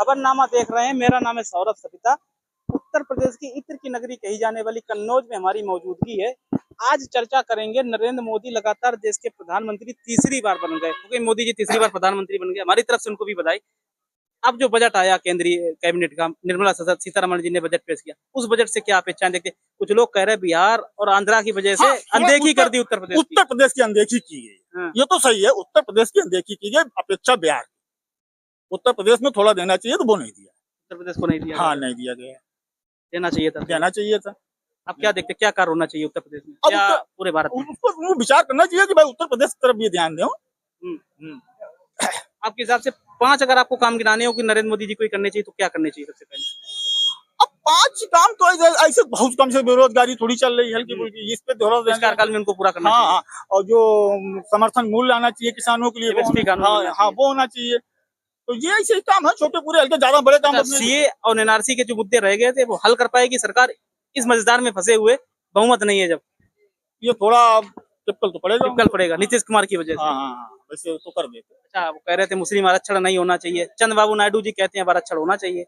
खबरनामा देख रहे हैं। मेरा नाम है सौरभ सपिता। उत्तर प्रदेश की इत्र की नगरी कही जाने वाली कन्नौज में हमारी मौजूदगी है। आज चर्चा करेंगे। नरेंद्र मोदी लगातार देश के प्रधानमंत्री तीसरी बार बन गए, क्योंकि मोदी जी तीसरी बार प्रधानमंत्री बन गए। हमारी तरफ से उनको भी बधाई। अब जो बजट आया केंद्रीय कैबिनेट का, निर्मला सीतारमण जी ने बजट पेश किया, उस बजट से क्या अपेक्षाएं देखते? कुछ लोग कह रहे हैं बिहार और आंध्रा की वजह से अनदेखी कर दी उत्तर प्रदेश की अनदेखी की गई। ये तो सही है, उत्तर प्रदेश की अनदेखी की गई, अपेक्षा बिहार। उत्तर प्रदेश में थोड़ा देना चाहिए, तो वो नहीं दिया। उत्तर प्रदेश को नहीं दिया? हाँ, नहीं दिया गया। देना चाहिए था, देना चाहिए था। अब क्या देखते, क्या कार्य होना चाहिए उत्तर प्रदेश में या पूरे भारत में? उस पर विचार करना चाहिए कि भाई उत्तर प्रदेश की तरफ भी ध्यान दें। आपके हिसाब से 5 अगर आपको काम गिनाने हो कि नरेंद्र मोदी जी को ही करने चाहिए, तो क्या करने चाहिए सबसे पहले? अब 5 काम तो ऐसे बहुत कम से, बेरोजगारी थोड़ी चल रही है हल्की फुल्की, इस पे थोड़ा इस कार्यकाल में उनको पूरा करना चाहिए। हाँ, और जो समर्थन मूल्य आना चाहिए किसानों के लिए, वो होना चाहिए। तो ये ऐसे ही काम है, छोटे पूरे हल्के, ज्यादा बड़े काम। सीए और एनआरसी के जो मुद्दे रह गए थे, वो हल कर पाएगी सरकार? इस मजेदार में फंसे हुए, बहुमत नहीं है जब, ये थोड़ा टिपिकल पड़ेगा नीतीश कुमार की वजह से। वैसे तो कर देते। अच्छा, वो कह रहे थे मुस्लिम आरक्षण नहीं होना चाहिए, चंद्रबाबू नायडू जी कहते हैं आरक्षण होना चाहिए।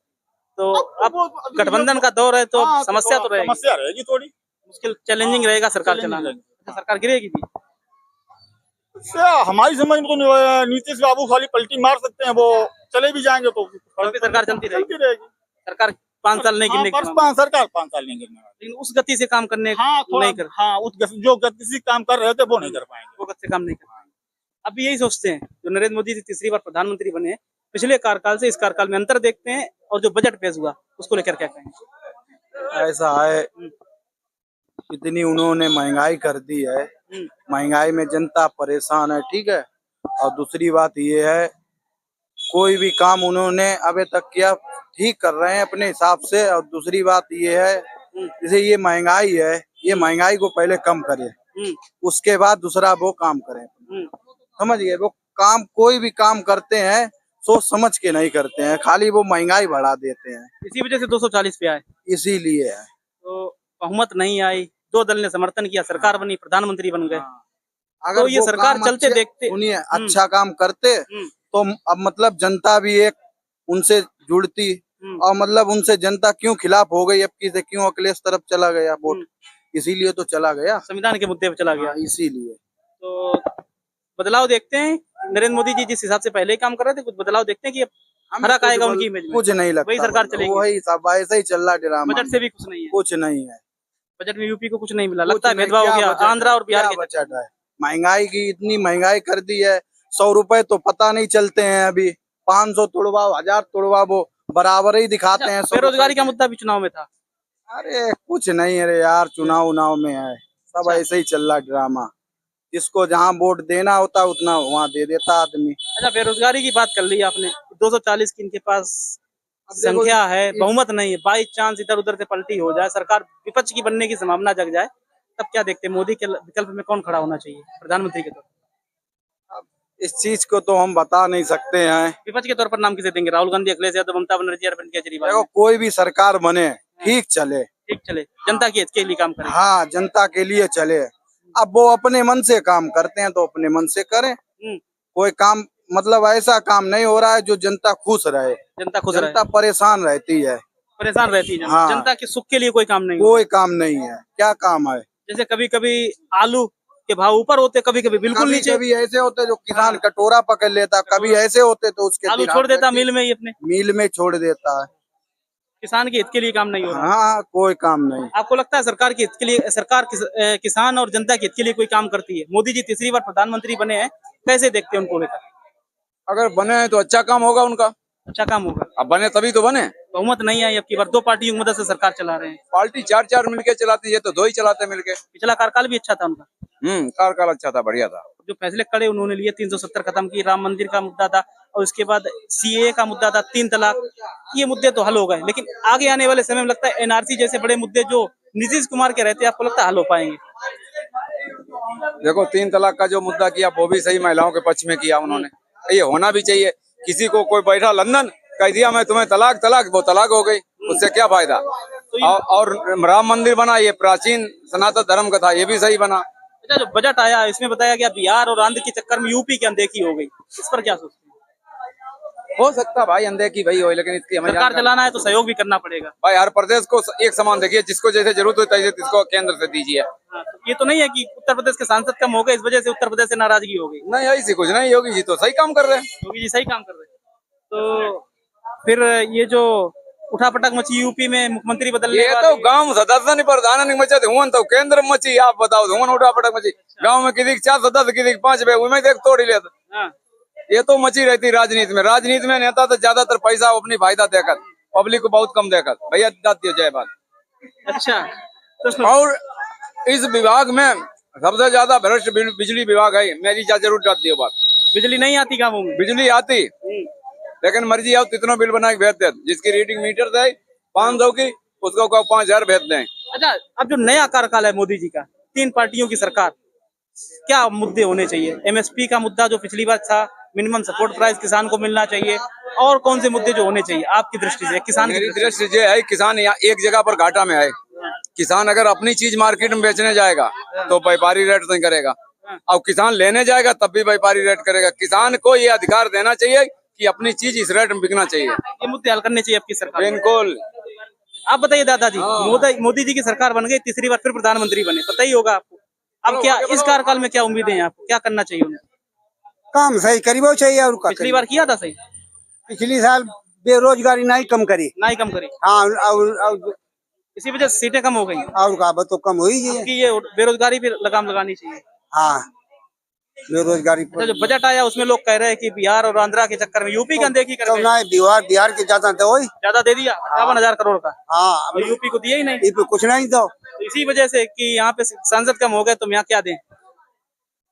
तो अब गठबंधन का दौर है, तो समस्या तो रहेगी, थोड़ी मुश्किल, चैलेंजिंग रहेगा सरकार चलाना। सरकार गिरेगी भी? हमारी समझ में तो नीतीश बाबू खाली पलटी मार सकते हैं, वो चले भी जाएंगे तो सरकार चलती रहेगी। सरकार 5 साल नहीं गिरने, सरकार 5 साल नहीं गिरने, लेकिन उस गति से काम करने नहीं कर। जो गति से काम कर रहे थे वो नहीं कर पाएंगे, वो गति से काम नहीं कर पाएंगे। अब यही सोचते हैं जो नरेंद्र मोदी जी तीसरी बार प्रधानमंत्री बने, पिछले कार्यकाल से इस कार्यकाल में अंतर देखते हैं, और जो बजट पेश हुआ उसको लेकर क्या कहेंगे? ऐसा है, इतनी उन्होंने महंगाई कर दी है, महंगाई में जनता परेशान है, ठीक है। और दूसरी बात ये है, कोई भी काम उन्होंने अभी तक किया, ठीक कर रहे हैं अपने हिसाब से। और दूसरी बात ये है, जैसे ये महंगाई है, ये महंगाई को पहले कम करे, उसके बाद दूसरा वो काम करें। समझ गए? वो काम, कोई भी काम करते हैं सोच समझ के नहीं करते हैं, खाली वो महंगाई बढ़ा देते हैं। इसी वजह से 240 पे आए, इसीलिए है। तो बहुमत नहीं आई, 2 दल ने समर्थन किया, सरकार बनी, प्रधानमंत्री बन गए। अगर तो ये सरकार चलते देखते, उन्हें अच्छा काम करते तो अब मतलब जनता भी एक उनसे जुड़ती, और मतलब उनसे जनता क्यों खिलाफ हो गई, अब किसे क्यों अखिलेश तरफ चला गया वोट, इसीलिए तो चला गया, संविधान के मुद्दे पे चला गया। इसीलिए तो बदलाव देखते हैं। नरेंद्र मोदी जी जिस हिसाब से पहले ही काम कर रहे थे, कुछ बदलाव देखते हैं कि फर्क आएगा उनकी इमेज में? कुछ नहीं लगता, वही सरकार चलेगी, वही सब ऐसा ही चल रहा ड्रामा। बजट से भी कुछ नहीं है? कुछ नहीं है बजट में यूपी को कुछ नहीं मिला, लगता है भेदभाव हो गया आंध्रा और बिहार के बजट है। महंगाई की इतनी महंगाई कर दी है, 100 रुपए तो पता नहीं चलते हैं, अभी 500 तोड़वाओ, 1000 तोड़वाओ, वो बराबर ही दिखाते हैं। बेरोजगारी का मुद्दा भी चुनाव में था। अरे कुछ नहीं, अरे यार चुनाव में है, सब ऐसे ही चल रहा ड्रामा। जिसको जहाँ वोट देना होता है उतना वहाँ दे देता आदमी। अच्छा, बेरोजगारी की बात कर ली आपने, 240 की इनके पास संख्या है, बहुमत नहीं है। बाई चांस इधर उधर से पलटी हो जाए, सरकार विपक्ष की बनने की संभावना जग जाए, तब क्या देखते हैं? मोदी के विकल्प में कौन खड़ा होना चाहिए प्रधानमंत्री के तौर पर? इस चीज को तो हम बता नहीं सकते हैं। विपक्ष के तौर पर नाम किसे देंगे? राहुल गांधी, अखिलेश यादव, ममता बनर्जी, अरविंद केजरीवाल? देखो, कोई भी सरकार बने ठीक चले, जनता के हित के लिए काम करे। हाँ, जनता के लिए चले। अब वो अपने मन से काम करते हैं तो अपने मन से करें। कोई काम मतलब ऐसा काम नहीं हो रहा है जो जनता खुश रहे। जनता परेशान रहती है, हाँ। जनता के सुख के लिए कोई काम नहीं, कोई काम नहीं है। क्या काम है? जैसे कभी कभी आलू के भाव ऊपर होते, कभी कभी बिल्कुल नीचे, कभी ऐसे होते जो किसान कटोरा पकड़ लेता, कभी ऐसे होते तो उसके आलू छोड़ देता मिल में ही, अपने मिल में छोड़ देता है। किसान के हित के लिए काम नहीं हो रहा। हाँ, कोई काम नहीं। आपको लगता है सरकार के हित के लिए, सरकार किसान और जनता के हित के लिए कोई काम करती है? मोदी जी तीसरी बार प्रधानमंत्री बने हैं, कैसे देखते हैं उनको लेकर? अगर बने हैं तो अच्छा काम होगा उनका, अच्छा काम होगा। अब बने तभी तो बने। बहुमत नहीं आई अब की बार, 2 पार्टियों की मदद से सरकार चला रहे हैं। पार्टी 4 मिलके चलाती है तो 2 ही चलाते मिलके। पिछला कार्यकाल भी अच्छा था उनका। कार्यकाल अच्छा था, बढ़िया था। जो फैसले कड़े उन्होंने लिए, 370 खत्म की, राम मंदिर का मुद्दा था, और उसके बाद सीए का मुद्दा था, 3 तलाक, ये मुद्दे तो हल हो गए। लेकिन आगे आने वाले समय में लगता है एनआरसी जैसे बड़े मुद्दे जो नीतीश कुमार के रहते हैं, आपको लगता है हल हो पाएंगे? देखो, 3 तलाक का जो मुद्दा किया वो भी सही महिलाओं के पक्ष में किया उन्होंने, ये होना भी चाहिए। किसी को कोई बैठा लंदन कह दिया मैं तुम्हें तलाक, वो तलाक हो गई, उससे क्या फायदा? और राम मंदिर बना, ये प्राचीन सनातन धर्म का था, ये भी सही बना। अच्छा, जो बजट आया इसमें बताया गया बिहार और आंध्र के चक्कर में यूपी की अनदेखी हो गई, इस पर क्या सोचते हैं? हो सकता भाई अनदेखी भाई हो, लेकिन इसकी हमें सरकार जानकारी- चलाना है तो सहयोग भी करना पड़ेगा। भाई हर प्रदेश को एक समान देखिए, जिसको जैसे जरूरत होता है इसको केंद्र से दीजिए। हाँ, तो ये तो नहीं है कि उत्तर प्रदेश के सांसद कम हो गए इस वजह से उत्तर प्रदेश से नाराजगी हो गई। नहीं ऐसी कुछ नहीं, योगी जी तो सही काम कर रहे हैं। योगी जी सही काम कर रहे हैं। तो फिर ये जो उठापटक मची यूपी में मुख्यमंत्री बदलने ये तो वाली- गांव सदस्य नहीं प्रधान नहीं मचा हुआ तो केंद्र में मची, आप बताओ हुआ उठा पटक मची गांव में किसी 4 सदस्य किसी 5 में देख तोड़ ही लेते। हाँ, ये तो मची रहती राजनीति में। राजनीति में नेता तो ज्यादातर पैसा अपनी फायदा देकर पब्लिक को बहुत कम देकर। भैया जाती हो जय बात। अच्छा तो उसमें- और इस विभाग में सबसे ज्यादा भ्रष्ट बिजली विभाग है। मेरी जरूर जाती है बात। बिजली नहीं आती गाँवों में। बिजली आती लेकिन मर्जी आओ कितना बिल बना के भेज दे। जिसकी रीडिंग मीटर है 500 की उसको कहो 5000 भेज दें। अच्छा, अब जो नया कार्यकाल है मोदी जी का, 3 पार्टियों की सरकार, क्या मुद्दे होने चाहिए? एमएसपी का मुद्दा जो पिछली बार था, मिनिमम सपोर्ट प्राइस किसान को मिलना चाहिए, और कौन से मुद्दे जो होने चाहिए आपकी दृष्टि से, किसान की मेरी दृष्टि से? दृष्टि ये है, किसान यहाँ एक जगह पर घाटा में है। किसान अगर अपनी चीज मार्केट में बेचने जाएगा तो व्यापारी रेट नहीं करेगा, अब किसान लेने जाएगा तब भी व्यापारी रेट करेगा। किसान को ये अधिकार देना चाहिए कि अपनी चीज इस रेट में बिकना चाहिए। ये मुद्दे हल करने चाहिए आपकी सरकार को। बिल्कुल। आप बताइए दादाजी, मोदी जी की सरकार बन गई, तीसरी बार फिर प्रधानमंत्री बने, पता ही होगा आपको। अब क्या इस कार्यकाल में क्या उम्मीदें हैं आपको, क्या करना चाहिए उन्हें? काम सही करीबो चाहिए और का पिछली बार किया था सही, पिछली साल बेरोजगारी नहीं कम करी। ना ही कम करी, हाँ और इसी वजह से सीटें कम हो गई। का तो कम हुई है। कि ये बेरोजगारी पे लगाम लगानी चाहिए। हाँ बेरोजगारी अच्छा, जो बजट आया उसमें लोग कह रहे हैं कि बिहार और आंध्रा के चक्कर में यूपी की अनदेखी कर तो गए। ना बिहार के ज्यादा तो वही। ज्यादा दे दिया 58,000 करोड़ का, हाँ और यूपी को दिया ही नहीं। ये पे कुछ नहीं तो तो इसी वजह से कि यहाँ पे सांसद कम हो गए, तो यहाँ क्या दें?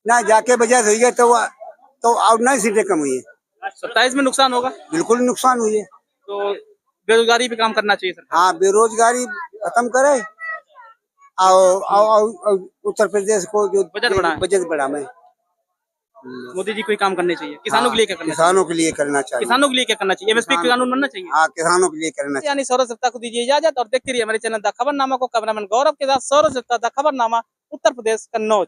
ना जाके वजह से हुई है तो और नहीं सीटें कम हुई है। 27 में नुकसान होगा, बिल्कुल नुकसान हुई है। तो बेरोजगारी पे काम करना चाहिए सरकार। हाँ बेरोजगारी खत्म करे और उत्तर प्रदेश को जो बजट बढ़ावे। मोदी जी कोई काम करने चाहिए। किसानों के लिए क्या करना चाहिए? किसानों के लिए करना चाहिए। किसानों के लिए क्या करना चाहिए? एमएसपी का कानून बनना चाहिए। हाँ किसानों के लिए करना चाहिए। यानी सौरभ सत्ता को दीजिए इजाजत, और देखते रहिए हमारे चैनल द खबरनामा को। कैमरामैन गौरव के साथ सौरभ सत्ता, द खबरनामा, उत्तर प्रदेश, कन्नौज।